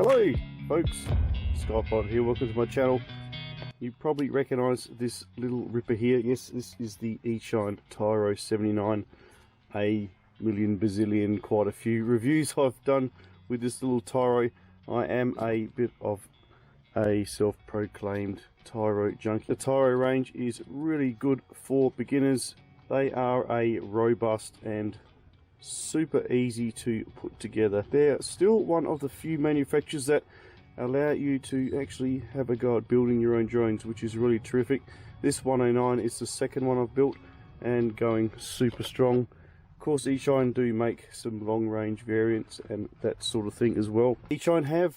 Hello folks, Skypilot here, welcome to my channel. You probably recognise this little ripper here. Yes, this is the Eachine TYRO 79. A million bazillion, quite a few reviews I've done with this little TYRO. I am a bit of a self-proclaimed TYRO junkie. The TYRO range is really good for beginners. They are a robust and super easy to put together. They're still one of the few manufacturers that allow you to actually have a go at building your own drones, which is really terrific. This 109 is the second one I've built and going super strong. Of course, Eachine do make some long range variants and that sort of thing as well. Eachine have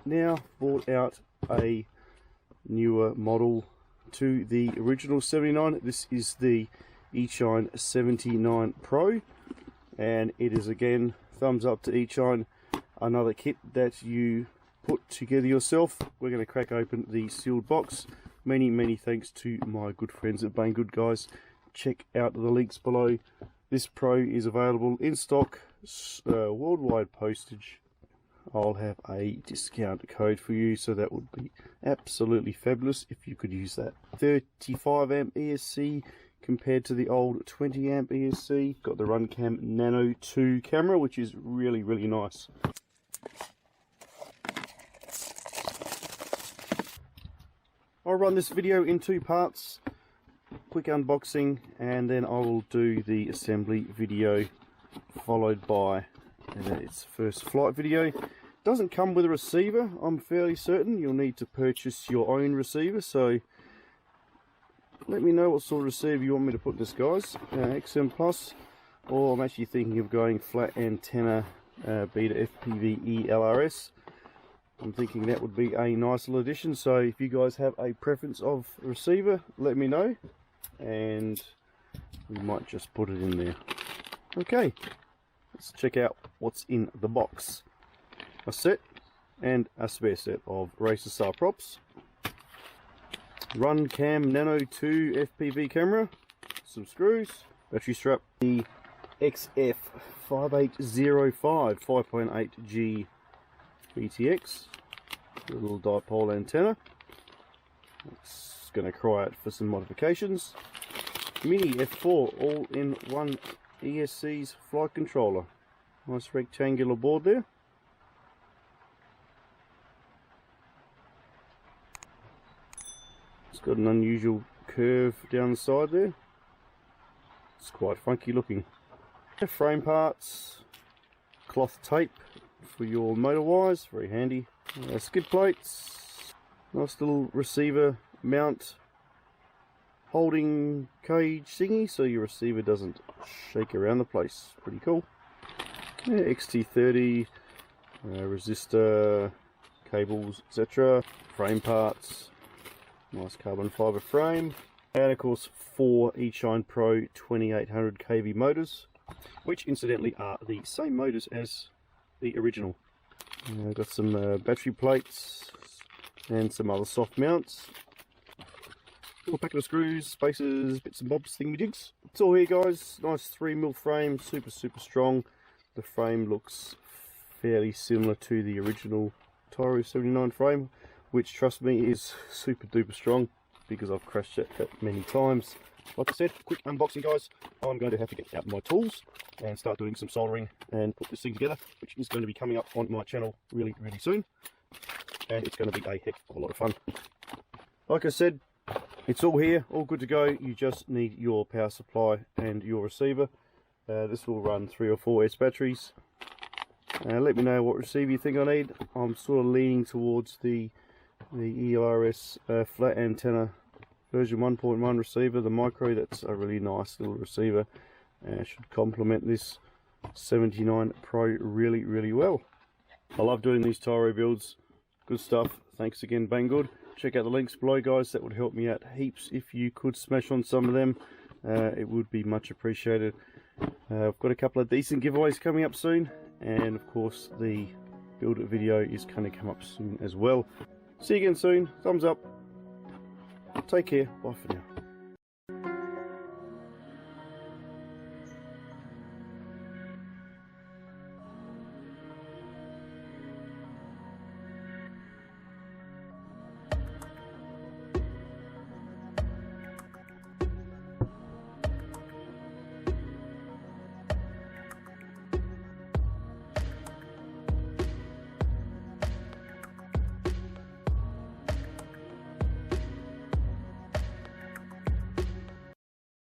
now brought out a newer model to the original 79. This is the Eachine 79 Pro, and it is again thumbs up to Eachine, another kit that you put together yourself. We're going to crack open the sealed box. Many thanks to my good friends at Banggood, guys. Check out the links below. This Pro is available in stock, worldwide postage. I'll have a discount code for you, so that would be absolutely fabulous if you could use that. 35 amp ESC compared to the old 20 amp ESC. Got the Runcam Nano 2 camera, which is really nice. I'll run this video in two parts. Quick unboxing, and then I will do the assembly video, followed by its first flight video. Doesn't come with a receiver, I'm fairly certain. You'll need to purchase your own receiver, so let me know what sort of receiver you want me to put this, guys. XM Plus, or I'm actually thinking of going flat antenna Beta FPV LRS. I'm thinking that would be a nice little addition, so if you guys have a preference of receiver, let me know, and we might just put it in there. Okay, let's check out what's in the box. A set and a spare set of racer style props, Runcam Nano 2 FPV camera, some screws, battery strap, the XF5805 5.8G BTX, a little dipole antenna. It's going to cry out for some modifications. Mini F4 all-in-one ESC's flight controller. Nice rectangular board there. It's got an unusual curve down the side there. It's quite funky looking. Frame parts, cloth tape for your motor wires, very handy. Skid plates, nice little receiver mount holding cage thingy so your receiver doesn't shake around the place. Pretty cool. XT30 resistor, cables, etc. Frame parts, nice carbon fiber frame, and of course 4 Eachine Pro 2800 kV motors, which incidentally are the same motors as the original. Got some battery plates and some other soft mounts. Little packet of screws, spacers, bits and bobs, thingamajigs. It's all here, guys. Nice 3mm frame, super strong. The frame looks fairly similar to the original TYRO 79 frame, which, trust me, is super duper strong because I've crashed it that many times. Like I said, quick unboxing, guys. I'm going to have to get out my tools and start doing some soldering and put this thing together, which is going to be coming up on my channel really soon, and it's going to be a heck of a lot of fun. Like I said, it's all here, all good to go. You just need your power supply and your receiver. This will run 3 or 4 S batteries. Let me know what receiver you think I need. I'm sort of leaning towards the ELRS flat antenna version 1.1 receiver, the micro. That's a really nice little receiver, should complement this 79 Pro really well. I love doing these TYRO builds, good stuff. Thanks again, Banggood. Check out the links below, guys. That would help me out heaps if you could smash on some of them. It would be much appreciated. I've got a couple of decent giveaways coming up soon, and of course the build it video is going to come up soon as well. See you again soon. Thumbs up. Take care. Bye for now.